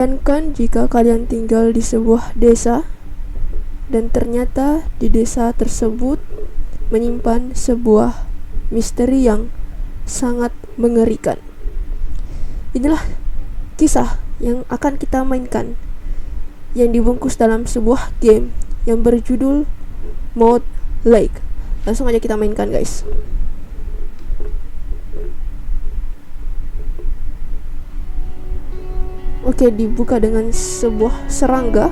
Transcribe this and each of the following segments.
Bayangkan jika kalian tinggal di sebuah desa dan ternyata di desa tersebut menyimpan sebuah misteri yang sangat mengerikan. Inilah kisah yang akan kita mainkan yang dibungkus dalam sebuah game yang berjudul Moat Lake. Langsung aja kita mainkan, guys. Oke, dibuka dengan sebuah serangga.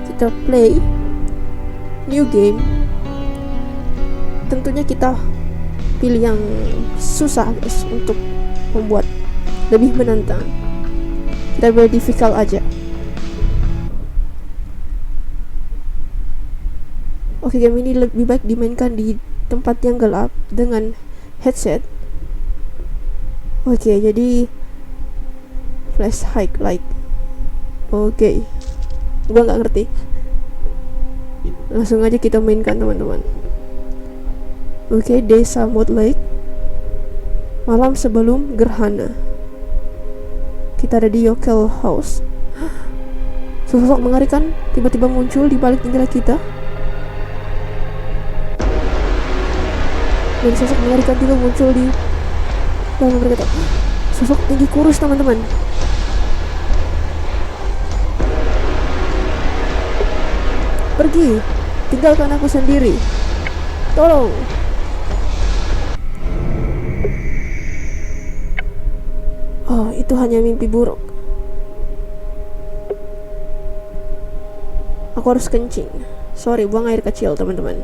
Kita play new game. Tentunya kita pilih yang susah, guys, untuk membuat lebih menantang. Kita beri difficult aja. Oke, game ini lebih baik dimainkan di tempat yang gelap dengan headset. Oke, jadi flash highlight. Oke, gua nggak ngerti. Langsung aja kita mainkan, teman-teman. Oke, desa Moat Lake. Malam sebelum gerhana. Kita ada di Yokel House. Sosok mengerikan tiba-tiba muncul di balik jendela kita. Dan sosok mengerikan juga muncul di dalam mereka. Sosok tinggi kurus, teman-teman. Pergi, tinggalkan aku sendiri. Tolong. Oh, itu hanya mimpi buruk. Aku harus kencing. Sorry, buang air kecil, teman-teman.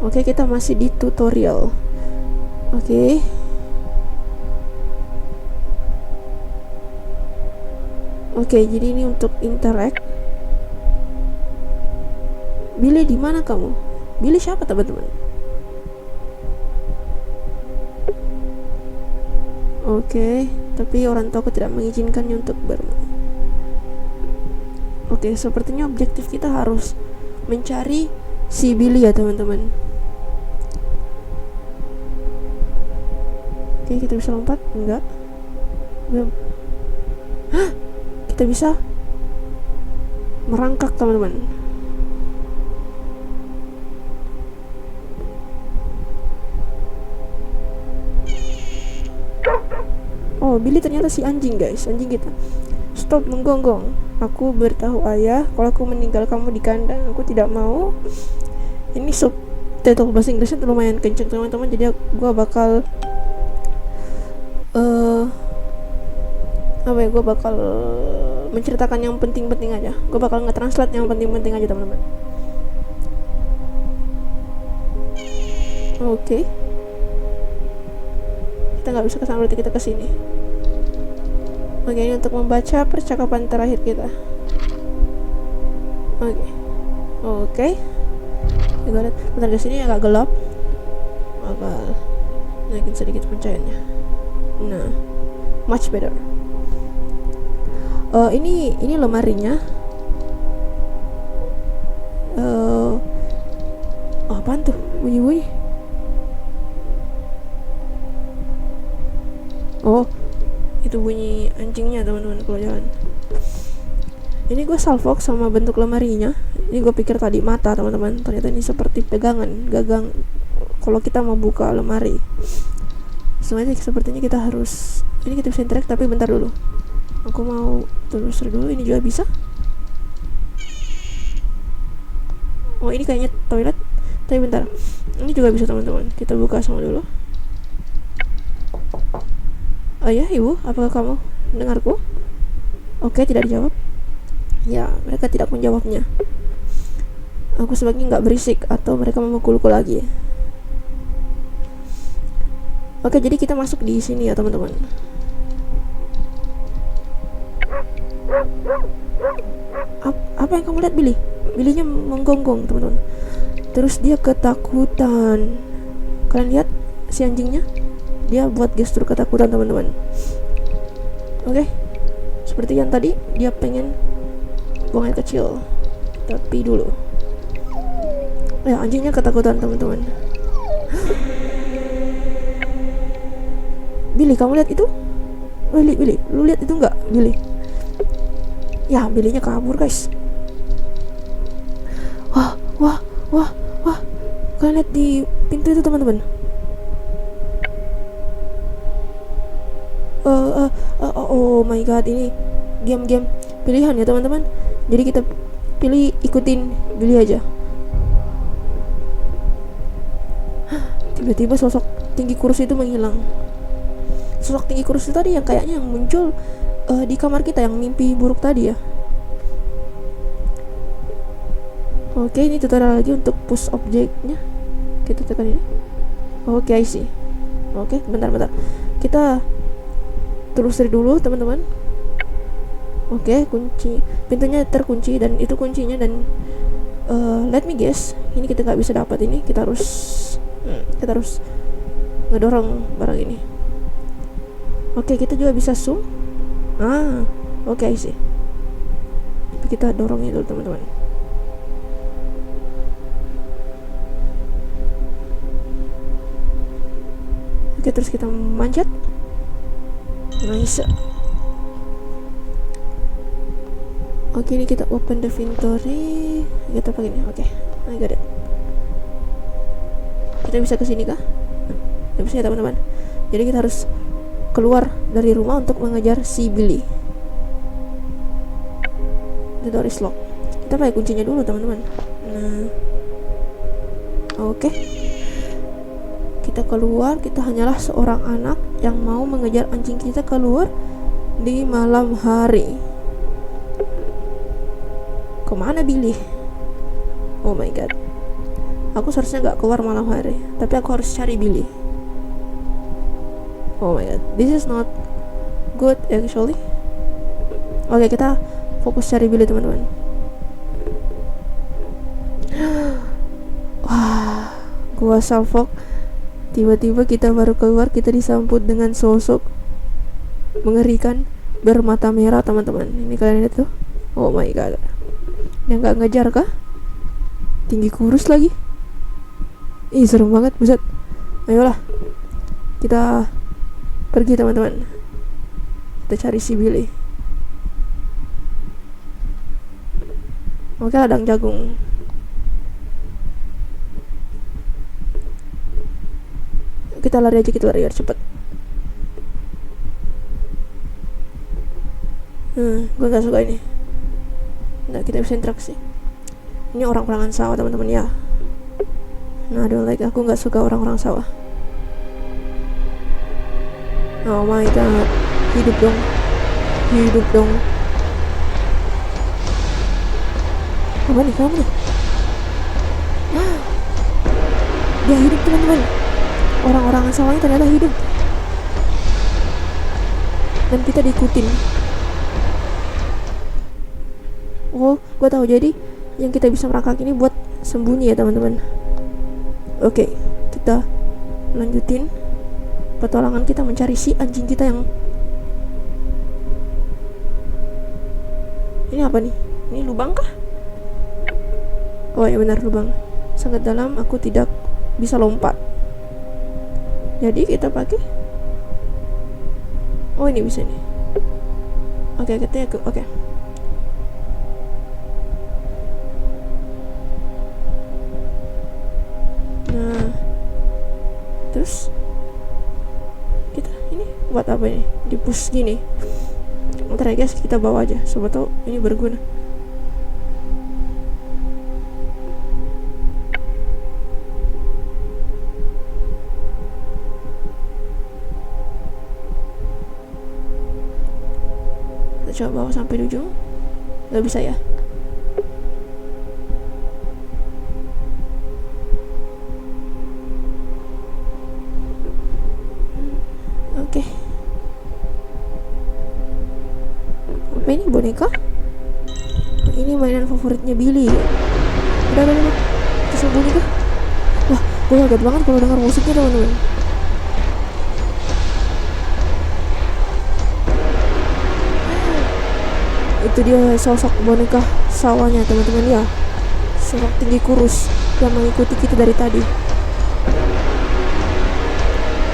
Oke, kita masih di tutorial. Oke. Oke, jadi ini untuk interact. Billy, di mana kamu? Billy siapa, teman-teman? Oke, tapi orang tuaku tidak mengizinkannya untuk bermain. Oke, sepertinya objektif kita harus mencari si Billy ya, teman-teman. Oke, kita bisa lompat? Enggak. Belum. Hah? Kita bisa merangkak, teman-teman. Oh, Billy ternyata si anjing, guys. Anjing kita. Stop menggonggong. Aku beritahu ayah kalau aku meninggal kamu di kandang. Aku tidak mau. Ini subtitle bahasa Inggrisnya lumayan kenceng, teman-teman. Jadi gua bakal gue bakal menceritakan yang penting-penting aja. Gue bakal nge-translate yang penting-penting aja, teman-teman. Oke. Kita nggak bisa kesana, berarti kita kesini. Oke, ini untuk membaca percakapan terakhir kita. Oke. Kita lihat. Bentar, di sini agak gelap. Bakal naikin sedikit pencahayaannya. Nah, much better. Ini lemarinya. Apaan tuh bunyi-bunyi? Oh, itu bunyi anjingnya, teman-teman, kalau jalan. Ini gue salfok sama bentuk lemarinya. Ini gue pikir tadi mata, teman-teman. Ternyata ini seperti pegangan, gagang kalau kita mau buka lemari. Sebenarnya sepertinya kita harus, ini kita bisa interact, tapi bentar dulu. Aku mau telusur dulu. Ini juga bisa. Oh, ini kayaknya toilet. Tapi bentar, ini juga bisa, teman-teman. Kita buka sama dulu. Oh ya, ibu, apakah kamu mendengarku? Oke, tidak dijawab. Ya, mereka tidak menjawabnya. Aku sebaiknya nggak berisik atau mereka memukulku lagi. Oke, jadi kita masuk di sini ya, teman-teman. Apa yang kamu lihat, Billy? Billy-nya menggonggong, teman-teman. Terus dia ketakutan. Kalian lihat si anjingnya? Dia buat gestur ketakutan, teman-teman. Oke. Seperti yang tadi, dia pengen buang air kecil. Tapi dulu, ya anjingnya ketakutan teman-teman. Billy, kamu lihat itu? Billy, lu lihat itu nggak, Billy? Ya, Billy-nya kabur guys. Wah, kalian lihat di pintu itu teman-teman? Oh my god, ini game pilihan ya teman-teman. Jadi kita pilih ikutin Billy aja. Tiba-tiba sosok tinggi kurus itu menghilang. Sosok tinggi kurus itu tadi yang kayaknya yang muncul di kamar kita, yang mimpi buruk tadi ya. Oke, ini tutorial lagi untuk push objeknya. Kita tekan ini. Oke, I see. Oke, bentar. Kita telusuri dulu teman-teman. Oke, kunci pintunya terkunci dan itu kuncinya, dan let me guess, ini kita nggak bisa dapat ini. Kita harus ngedorong barang ini. Oke, kita juga bisa zoom. Oke, I see. Tapi kita dorong itu teman-teman. Oke, terus kita manjat. Nice. Oke, ini kita open the inventory. Kita pakai ini. Oke, I got it. Kita bisa ke sini kah? Nggak bisa ya teman-teman. Jadi kita harus keluar dari rumah untuk mengejar si Billy. The door is locked. Kita pakai kuncinya dulu teman-teman. Nah, oke. Kita keluar. Kita hanyalah seorang anak yang mau mengejar anjing kita keluar di malam hari. Kemana Billy? Oh my god. Aku seharusnya gak keluar malam hari, tapi aku harus cari Billy. Oh my god, this is not good actually. Oke, kita fokus cari Billy teman-teman. Wah, gua salfok. Tiba-tiba kita baru keluar, kita disambut dengan sosok mengerikan bermata merah teman-teman. Ini kalian lihat tuh. Oh my god. Yang gak ngejar kah? Tinggi kurus lagi. Ih, serem banget, buset. Ayolah, kita pergi teman-teman. Kita cari si Billy. Oke, ladang jagung. Kita lari aja cepet. Gue gak suka ini. Nggak, kita bisa interaksi. Ini orang-orangan sawah teman-teman ya. Nah, aku nggak suka orang-orang sawah. Oh my god, hidup dong. Apa nih kamu nih? Dia hidup teman-teman. Orang-orangan sawahnya ternyata hidup. Dan kita diikutin. Oh, gue tahu, jadi yang kita bisa merangkak ini buat sembunyi ya teman-teman. Oke, kita lanjutin petualangan kita mencari si anjing kita yang ini apa nih? Ini lubang kah? Oh ya benar, lubang sangat dalam, aku tidak bisa lompat. Jadi kita pakai, oh ini bisa nih. Oke, oke. Nah, terus kita ini buat apa ini? Di push gini. Ntar ya guys, kita bawa aja, siapa tahu ini berguna. Kita coba bawa sampai di ujung. Gak bisa ya? Oke. Apa ini, boneka? Ini mainan favoritnya Billy. Udah. Kita sembunyi kah? Wah, gue kaget banget kalau dengar musiknya teman-teman. Itu dia sosok boneka sawahnya teman-teman ya, sosok tinggi kurus yang mengikuti kita dari tadi.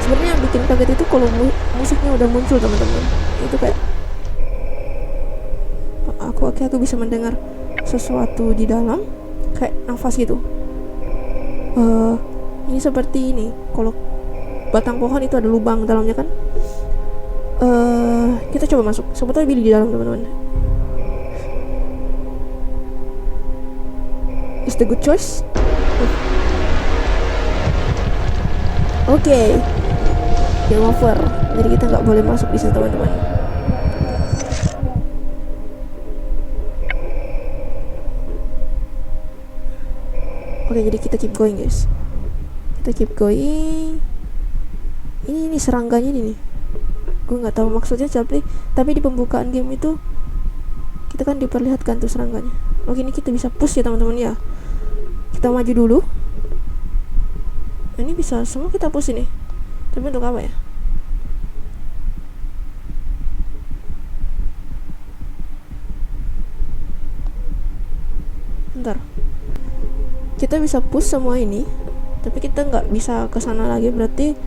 Sebenarnya yang bikin kaget itu kalau musiknya udah muncul teman-teman, itu kayak aku bisa mendengar sesuatu di dalam, kayak nafas gitu. Ini seperti ini, kalau batang pohon itu ada lubang dalamnya kan. Kita coba masuk, sebetulnya Billy di dalam teman-teman. Is the good choice? Oke. Game over. Jadi kita nggak boleh masuk di situ teman-teman. Oke, jadi kita keep going guys. Kita keep going. Ini serangganya ini nih. Gue nggak tahu maksudnya, tapi di pembukaan game itu kita kan diperlihatkan tuh serangganya. Oke, ini kita bisa push ya teman-teman ya. Kita maju dulu. Ini bisa semua kita push ini. Tapi untuk apa ya? Bentar. Kita bisa push semua ini, tapi kita nggak bisa ke sana lagi. Berarti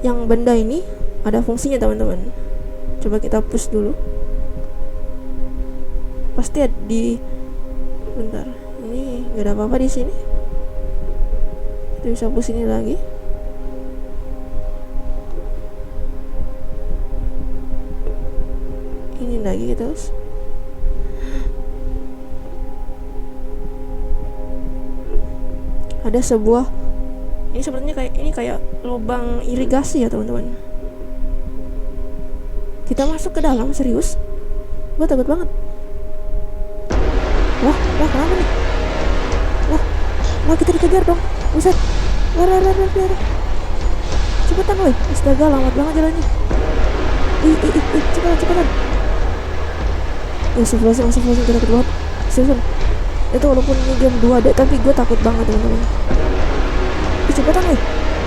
yang benda ini ada fungsinya teman-teman. Coba kita push dulu. Pasti ada di. Bentar. Ini nggak ada apa-apa di sini. Kita bisa push ini lagi. Ini lagi kita push. Ada sebuah, ini sebenarnya kayak lubang irigasi ya teman-teman. Kita masuk ke dalam, serius. Gue takut banget. Wah kenapa nih? Wah kita dikejar dong. Buset. Wah. Cepetan woi. Astaga, lambat banget jalannya. Cepetan. Masih kita takut banget. Seriusan. Itu walaupun ini game 2D, tapi gue takut banget teman-teman. Cepetan woi.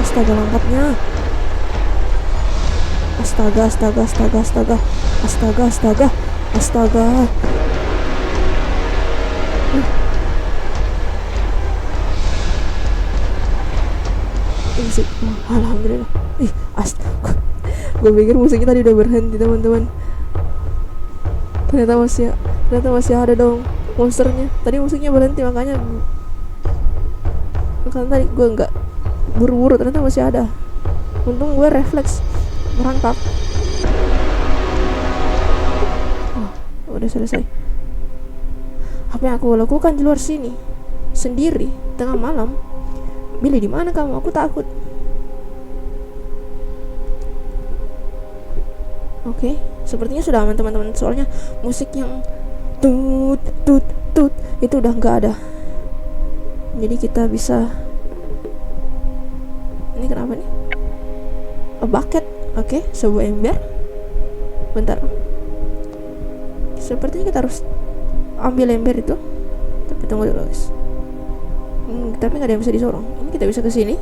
Astaga, lambatnya. Astaga. Ini sih, alhamdulillah. Gue pikir musiknya tadi udah berhenti teman-teman. Ternyata masih ada dong monsternya. Tadi musiknya berhenti, makanya tadi gue nggak buru-buru, ternyata masih ada. Untung gue refleks merangkak. Udah selesai. Apa yang aku lakukan di luar sini sendiri tengah malam? Billy, di mana kamu? Aku takut. Oke, sepertinya sudah aman teman-teman. Soalnya musik yang tut itu udah nggak ada. Jadi kita bisa. Ini kenapa nih? A bucket. Oke, sebuah ember. Bentar. Sepertinya kita harus ambil ember itu. Tapi tunggu dulu guys. Tapi nggak ada yang bisa disorong. Ini kita bisa ke sini.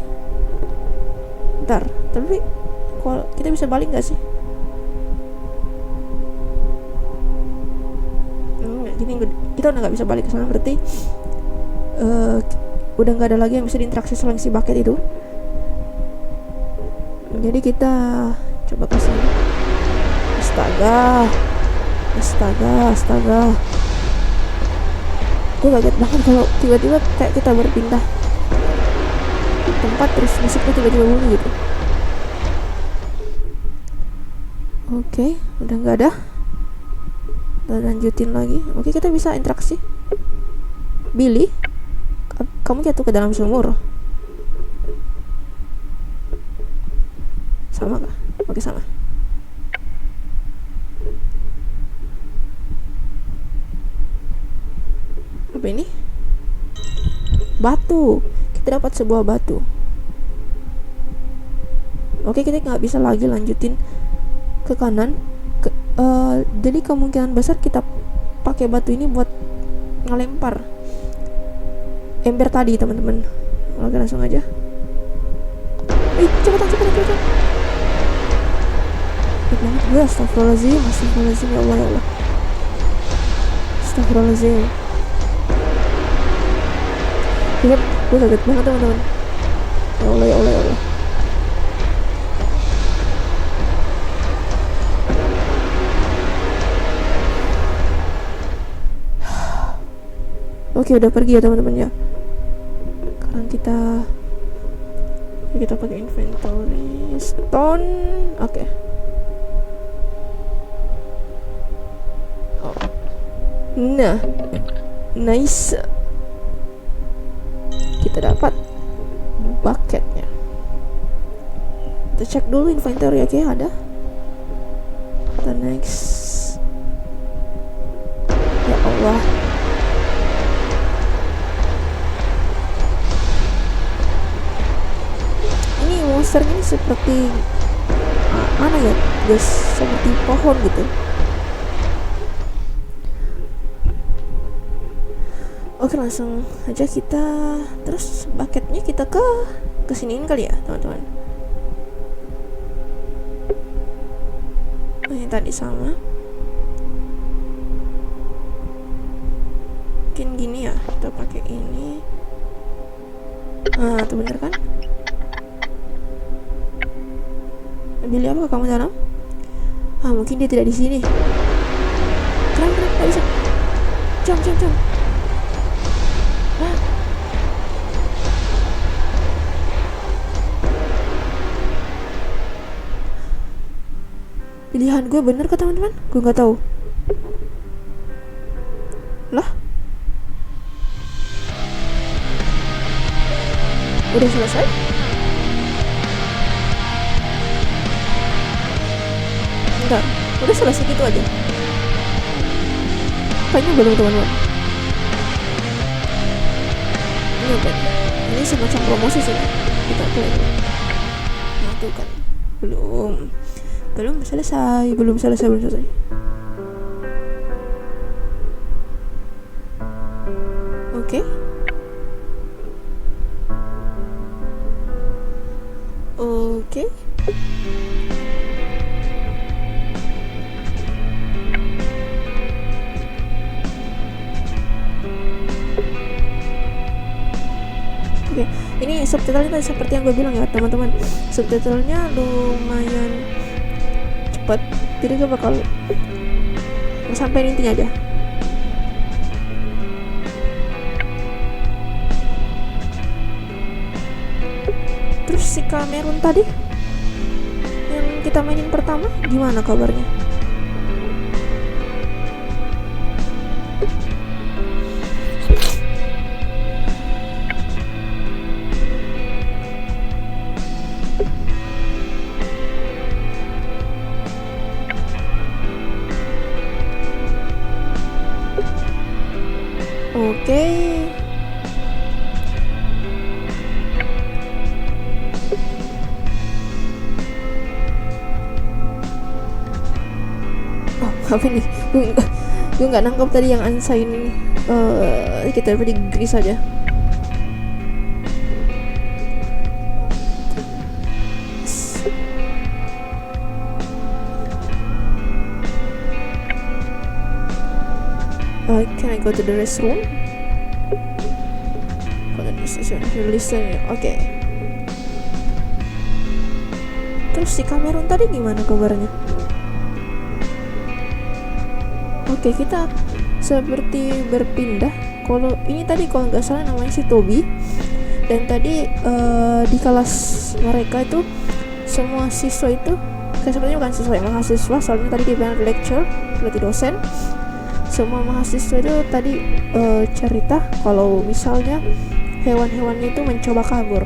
Bentar. Tapi kalau kita bisa balik nggak sih? Gini kita udah nggak bisa balik ke sana, berarti udah nggak ada lagi yang bisa diinteraksi selain si bucket itu. Jadi kita coba ke sini. Astaga. Gue kaget banget kalau tiba-tiba kayak kita berpindah tempat terus musiknya tiba-tiba bunyi gitu. Oke, udah nggak ada. Dan lanjutin lagi. Oke, kita bisa interaksi. Billy, kamu jatuh ke dalam sumur. Sama kah? Oke, sama. Apa ini? Batu. Kita dapat sebuah batu. Oke, kita nggak bisa lagi lanjutin ke kanan. Jadi kemungkinan besar kita pakai batu ini buat ngelempar ember tadi teman-teman. Oke, langsung aja. Cepetan. Baik banget gue. Astagfirullahaladzim ya Allah. Astagfirullahaladzim. Gue kaget banget teman-teman. Ya Allah, ya Allah, ya Allah. Oke, udah pergi ya teman-teman ya. Sekarang kita pakai inventory stone. Oke. Oh. Nah, nice. Kita dapat bucketnya. Kita cek dulu inventory. Oke, ada. Kita next. Ya Allah. Monster ini seperti mana ya guys, seperti pohon gitu. Oke, langsung aja kita terus bucketnya kita kesiniin kali ya teman-teman. Ini tadi sama, mungkin gini ya, kita pakai ini. Nah, itu bener kan? Billy, apa kamu dalam? Mungkin dia tidak di sini. Keren, gak bisa. Jom. Pilihan gue bener kah teman-teman? Gue nggak tahu. Lah? Udah selesai? Enggak, udah selesai gitu aja. Kayaknya belum teman-teman. Ini apa? Ini semacam promosi sih. Kita play. Nah, tuh kan. Belum selesai. Oke. Oke, ini subtitlenya seperti yang gue bilang ya teman-teman. Subtitlenya lumayan cepat, jadi gue bakal sampai intinya aja. Terus si Cameron tadi yang kita mainin pertama gimana kabarnya? Oke. Oh, apa ini? Gue nggak nangkep tadi yang unsign ini. Kita dapat di Greece aja. Can I go to the restroom? Listen. Oke. Terus si Cameron tadi gimana kabarnya? Oke, kita seperti berpindah. Kalau ini tadi kalau nggak salah namanya si Toby. Dan tadi di kelas mereka itu semua siswa itu, sebenarnya bukan siswa, emang mahasiswa. Soalnya tadi dia bilang lecture, berarti dosen. Semua mahasiswa itu tadi cerita kalau misalnya hewan-hewannya itu mencoba kabur.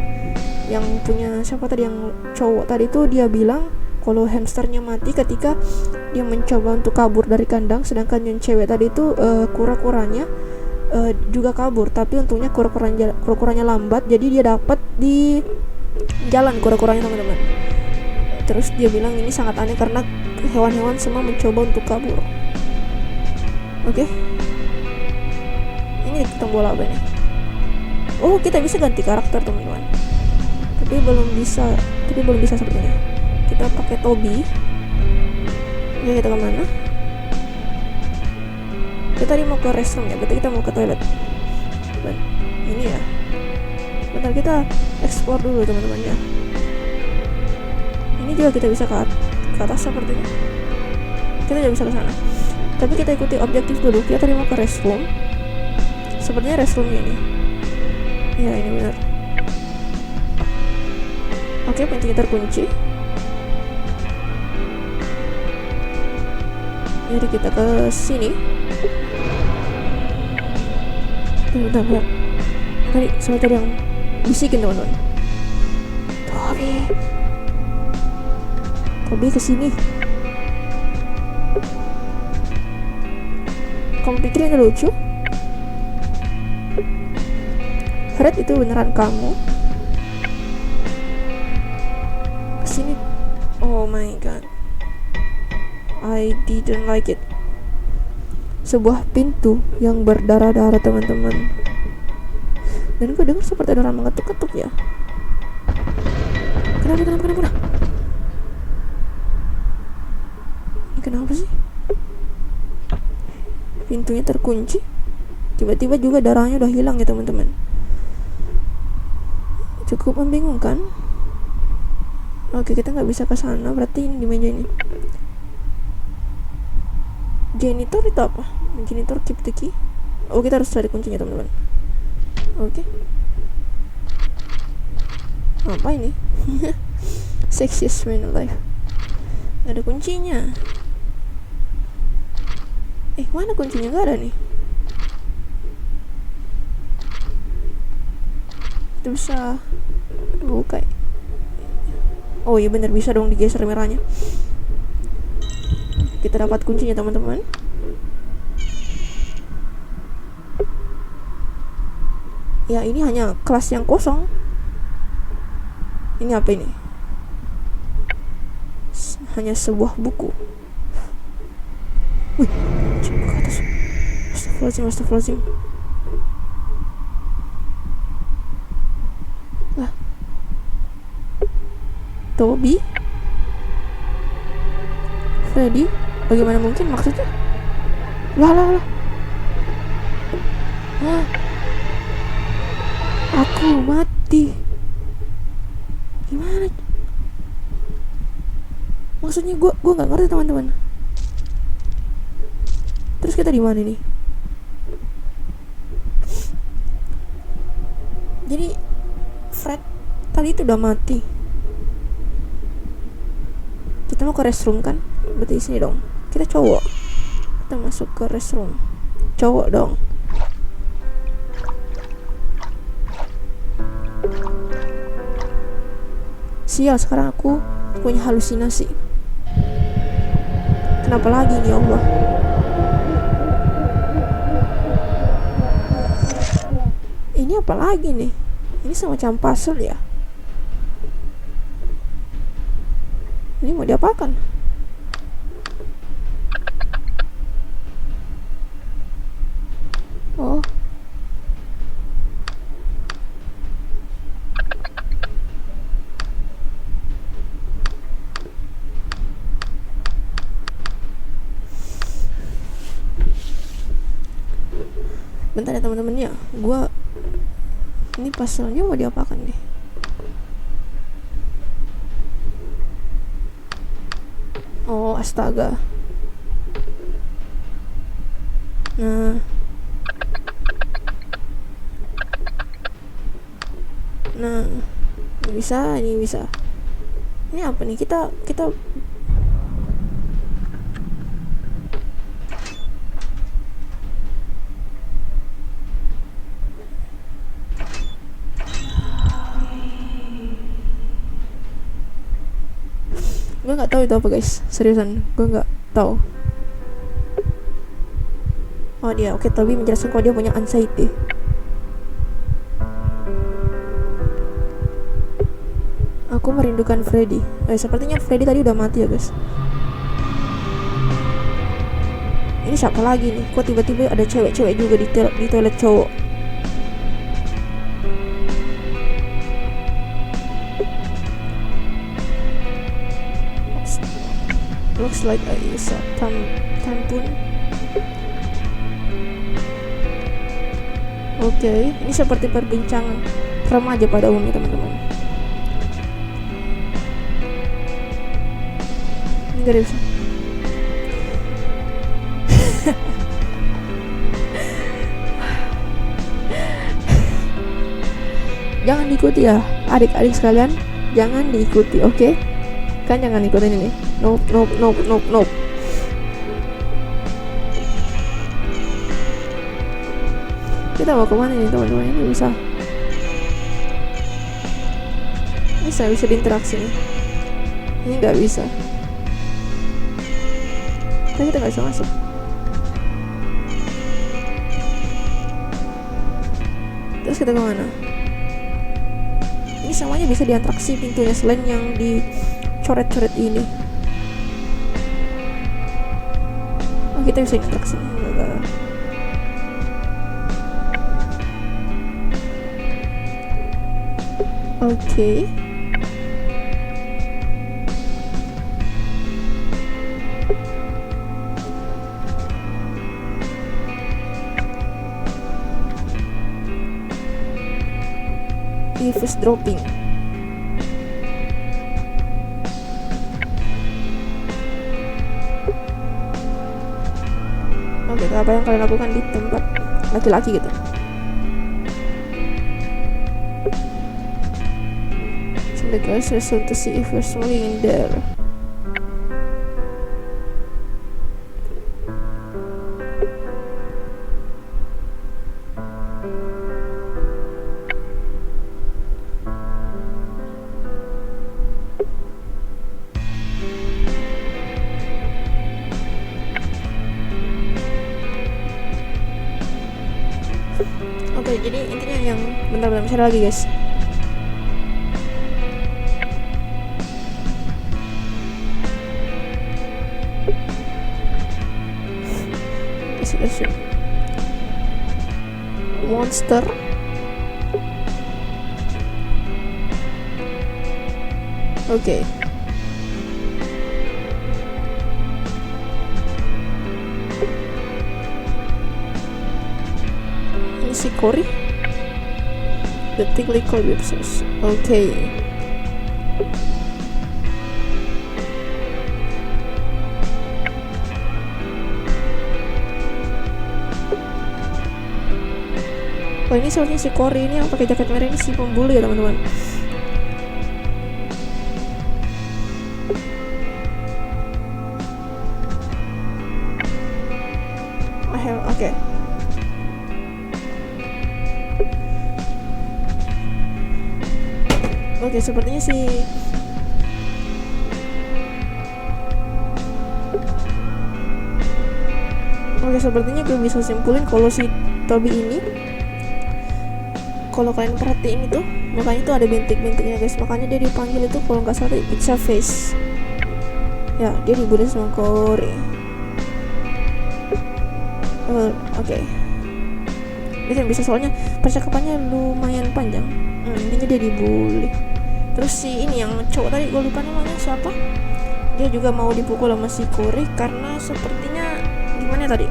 Yang punya siapa tadi, yang cowok tadi itu dia bilang kalau hamsternya mati ketika dia mencoba untuk kabur dari kandang, sedangkan yang cewek tadi itu kura-kuranya juga kabur, tapi untungnya kura-kuranya lambat, jadi dia dapat di jalan kura-kuranya teman-teman. Terus dia bilang ini sangat aneh karena hewan-hewan semua mencoba untuk kabur. Oke. Ini tombol apa nih? Oh, kita bisa ganti karakter teman-teman. Tapi belum bisa sepertinya. Kita pakai Toby. Oke, kita kemana? Kita tadi mau ke restroom ya, berarti kita mau ke toilet. Ini ya. Bentar, kita explore dulu teman-teman ya. Ini juga kita bisa ke atas sepertinya. Kita juga bisa ke sana. Tapi kita ikuti objektif dulu. Kita tadi mau ke restroom. Sepertinya restroomnya ini. Ya, ini benar. Oke, pintunya terkunci. Jadi kita ke sini. Bentar. Tadi suara yang bisikin teman-teman. Toby kesini. Kamu pikir ini lucu? Fred, itu beneran kamu? Kesini. Oh my god, I didn't like it. Sebuah pintu yang berdarah-darah teman-teman. Dan gue dengar seperti ada orang mengetuk-ketuk ya. Kenapa? Ini kenapa sih? Pintunya terkunci. Tiba-tiba juga darahnya udah hilang ya teman-teman. Cukup membingungkan. Oke, kita nggak bisa ke sana. Berarti ini di meja ini. Janitor itu apa? Janitor keep the key. Oh, kita harus cari kuncinya teman-teman. Oke. Apa ini? Sexiest man alive. Gak ada kuncinya. Mana kuncinya? Gak ada nih. Itu bisa buka. Oh iya bener, bisa dong digeser merahnya. Kita dapat kuncinya teman-teman. Ya, ini hanya kelas yang kosong. Ini apa ini? Hanya sebuah buku. Wih, ke atas. Astagfirullahaladzim. Lah, Toby? Freddy? Bagaimana mungkin maksudnya? Lah. Aku mati. Gimana? Maksudnya gue nggak ngerti teman-teman. Terus kita di mana nih? Jadi Fred tadi itu udah mati. Kita mau ke restroom kan? Berarti di sini dong. Kita cowok. Kita masuk ke restroom. Cowok dong. Sial, sekarang aku punya halusinasi. Kenapa lagi nih, Allah? Ini apa lagi nih? Ini semacam puzzle ya? Ini mau diapakan? Oh. Bentar ya teman-teman ya, ini puzzle-nya mau diapakan nih? Oh, astaga. Nah, ini bisa. Ini apa nih? Kita gue nggak tahu itu apa guys, seriusan gue nggak tahu. Oh dia, oke, Toby menjelaskan kalau dia punya anxiety. Aku merindukan Freddy. Sepertinya Freddy tadi udah mati ya guys. Ini siapa lagi nih? Kok tiba-tiba ada cewek-cewek juga di toilet cowok? Looks like I use a tampon. Oke, ini seperti perbincangan remaja pada umumnya teman-teman. Enggak bisa. Jangan diikuti ya, adik-adik sekalian, jangan diikuti, oke? Kan jangan ikutin ini. Nope, nope, nope, nope, nope. Kita mau kemana nih teman-teman? Ini bisa diinteraksi nih. Ini nggak bisa. Kan kita nggak bisa masuk. Terus kita kemana? Ini semuanya bisa diinteraksi pintunya selain yang dicoret-coret ini. Oh, kita bisa interaksi. Oke. Eavesdropping. Oke, apa yang kalian lakukan di tempat laki-laki gitu? The guys listen to see if there's something in there. Oke, jadi intinya yang bentar-bentar share lagi guys. Monster. Oke. Ini si Cory. The Tingly Collapses. Oke. Oh, ini sepertinya si Cory ini yang pakai jaket merah ini si pembuli ya teman-teman. Oke. Oke, sepertinya si sepertinya gue bisa simpulin kalau si Toby ini, kalau kalian perhatiin itu makanya tuh ada bintik-bintiknya guys, makanya dia dipanggil itu kalau nggak salah pizza face ya, dia dibully sama Cory. Oke. Bisa soalnya percakapannya lumayan panjang. Intinya dia dibully. Terus si ini yang cowok tadi gue lupa namanya siapa, dia juga mau dipukul sama si Cory karena sepertinya gimana tadi,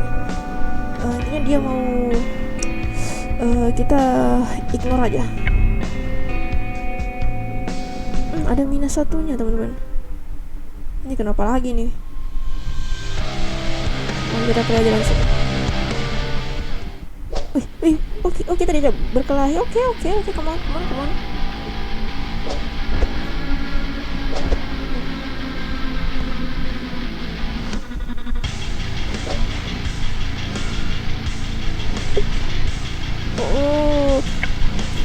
intinya dia mau kita ignore aja. Ada minus satunya teman-teman. Ini kenapa lagi nih? Kita play aja langsung. Oke, tadi ada berkelahi. Oke, come on.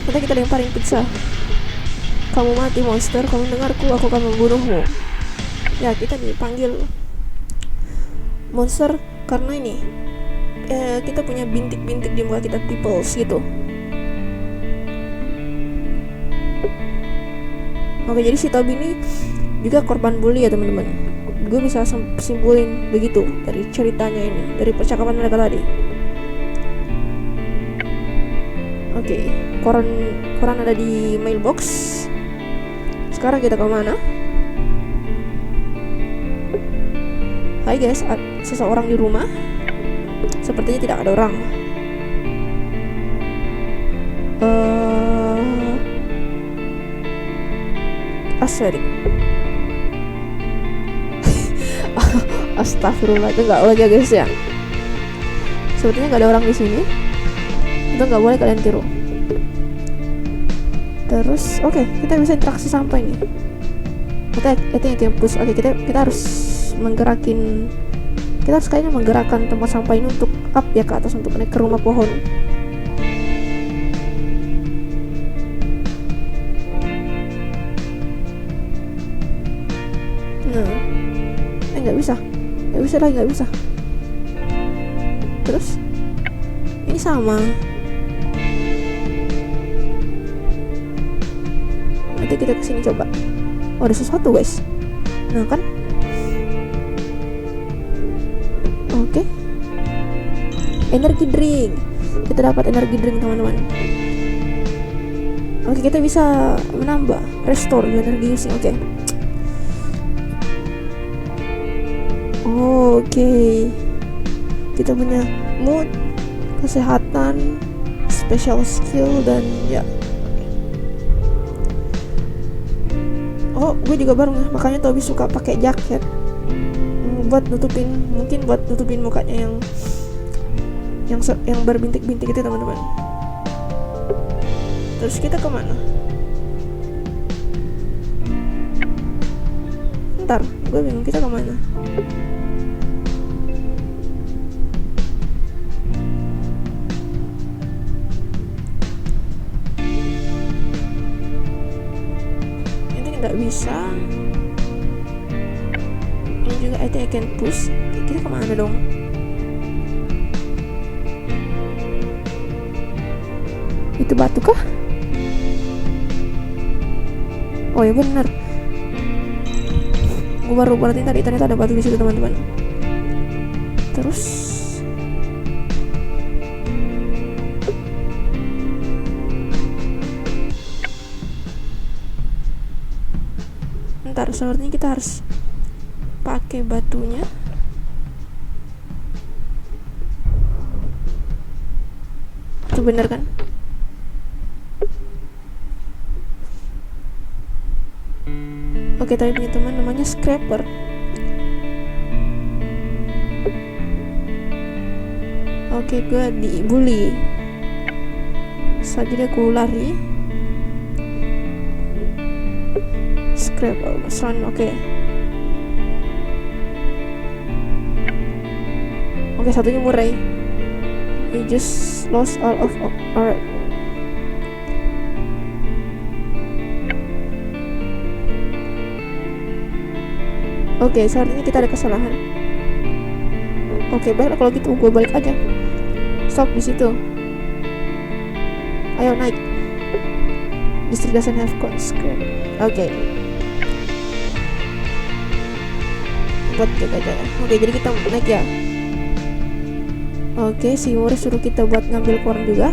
Nanti kita lemparin pizza. Kamu mati monster, kamu dengarku, aku akan membunuhmu. Ya, kita dipanggil monster karena ini kita punya bintik-bintik di muka kita, peoples gitu. Oke, jadi si Toby ini juga korban bully ya teman-teman. Gue bisa simpulin begitu dari ceritanya ini, dari percakapan mereka tadi. Oke, koran ada di mailbox. Sekarang kita ke mana? Hai guys, seseorang di rumah. Sepertinya tidak ada orang. Sorry. Astagfirullah, itu nggak boleh ya guys ya. Sepertinya nggak ada orang di sini. Itu nggak boleh kalian tiru. Terus, oke, kita bisa interaksi sampah ini. Kita campus. Oke, kita harus menggerakin. Kita harus kayaknya menggerakkan tempat sampah ini untuk up ya ke atas untuk naik ke rumah pohon. Nah, nggak bisa lagi. Terus ini sama, nanti kita kesini coba. Oh, ada sesuatu guys. Nah kan, oke. Energi drink, kita dapat energi drink teman-teman. Oke, kita bisa menambah restore energi using. Oke, kita punya mood, kesehatan, special skill, dan ya. Oh, gue juga baru makanya Toby suka pakai jaket buat nutupin mukanya yang berbintik-bintik itu teman-teman. Terus kita kemana? Ntar, gue bingung kita kemana. Nggak bisa. Ini juga I can push. Kita kemana dong? Itu batu kah? Oh ya benar. Gue baru perhatiin tadi ternyata ada batu di situ teman-teman. Terus ntar sepertinya kita harus pakai batunya. Itu bener kan? Oke, tadi punya teman namanya Scraper. Oke, gue dibully. Jadi aku lari. Scraper, run. Oke, satunya Murray. We just lost all of our. Oke, saat ini kita ada kesalahan. Oke, baiklah kalau gitu gue balik aja. Stop di situ. Ayo naik. District doesn't have conscript. Oke. Buat jaga. Oke, jadi kita naik ya. Oke, si Murray suruh kita buat ngambil koran juga.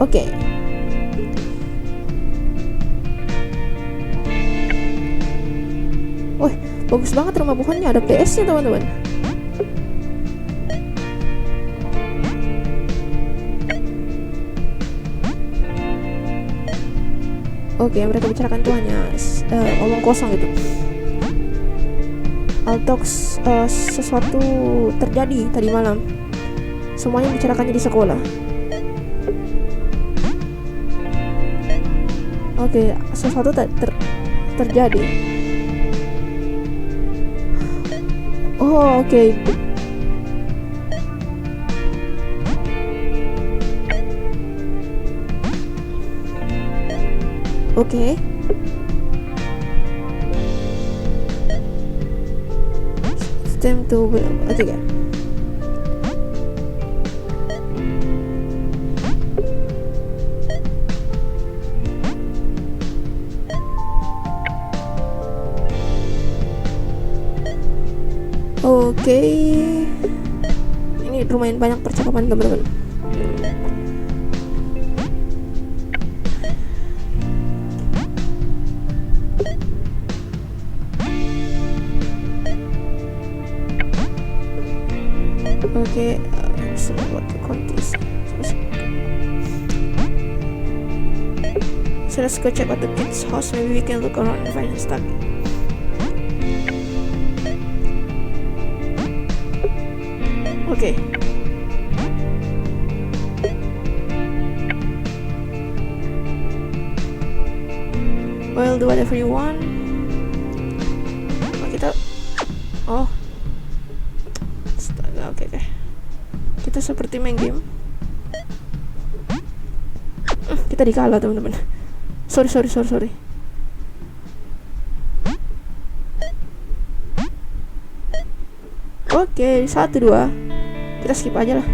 Oke. Wah, bagus banget rumah pohonnya, ada PS-nya teman-teman. Oke, mereka bicarakan tuh hanya omong kosong gitu. Altox, sesuatu terjadi tadi malam. Semuanya bicarakannya di sekolah. Oke, sesuatu terjadi. Oh, oke. Oke. Time to oke. Oke. Ini lumayan banyak percakapan teman-teman. Oke, what the contest. So let's go check out the kids' house. Maybe we can look around and find stuff. Okay. Well, do whatever you want. Oh, astaga, oke. Kita seperti main game. Kita dikalah, teman-teman. Sorry. Oke, 1-2. Kita skip aja lah.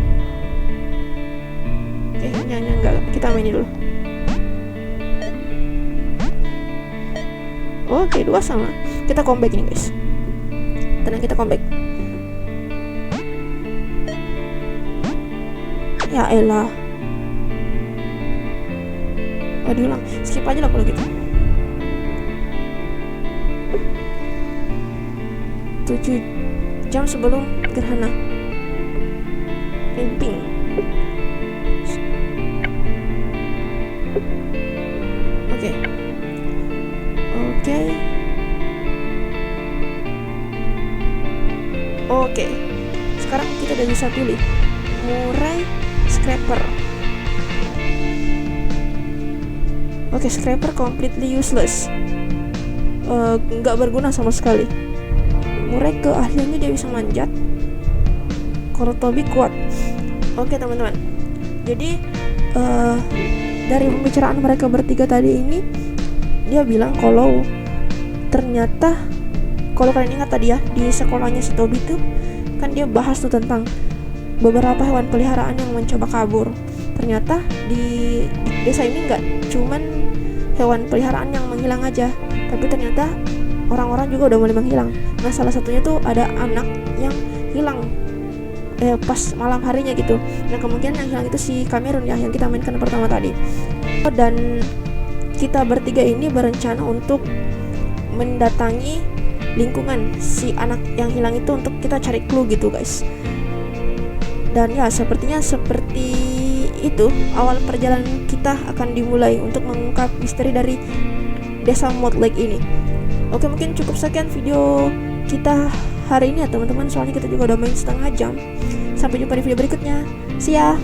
Enggak. Kita main ini dulu. Oke, 2-2. Kita comeback ini, guys. Tenang, kita comeback. Ya elah. Oh, diulang. Skip aja lah kalau gitu. 7 jam sebelum gerhana. Ping. Oke. Sekarang kita udah bisa pilih Murray, Scraper. Oke, Scraper completely useless. Nggak berguna sama sekali. Murray keahliannya dia bisa manjat. Kalau Toby kuat. Oke, teman-teman. Jadi dari pembicaraan mereka bertiga tadi ini, dia bilang kalau ternyata, kalau kalian ingat tadi ya, di sekolahnya si Toby tuh kan dia bahas tuh tentang beberapa hewan peliharaan yang mencoba kabur. Ternyata di desa ini nggak cuman hewan peliharaan yang menghilang aja, tapi ternyata orang-orang juga udah mulai menghilang. Nah, salah satunya tuh ada anak yang hilang pas malam harinya gitu. Nah, kemungkinan yang hilang itu si Cameron ya, yang kita mainkan pertama tadi. Dan kita bertiga ini berencana untuk mendatangi lingkungan si anak yang hilang itu untuk kita cari clue gitu, guys. Dan ya, sepertinya seperti itu awal perjalanan kita akan dimulai untuk mengungkap misteri dari desa Moat Lake ini. Oke, mungkin cukup sekian video kita hari ini ya teman-teman, soalnya kita juga udah main setengah jam. Sampai jumpa di video berikutnya. See ya.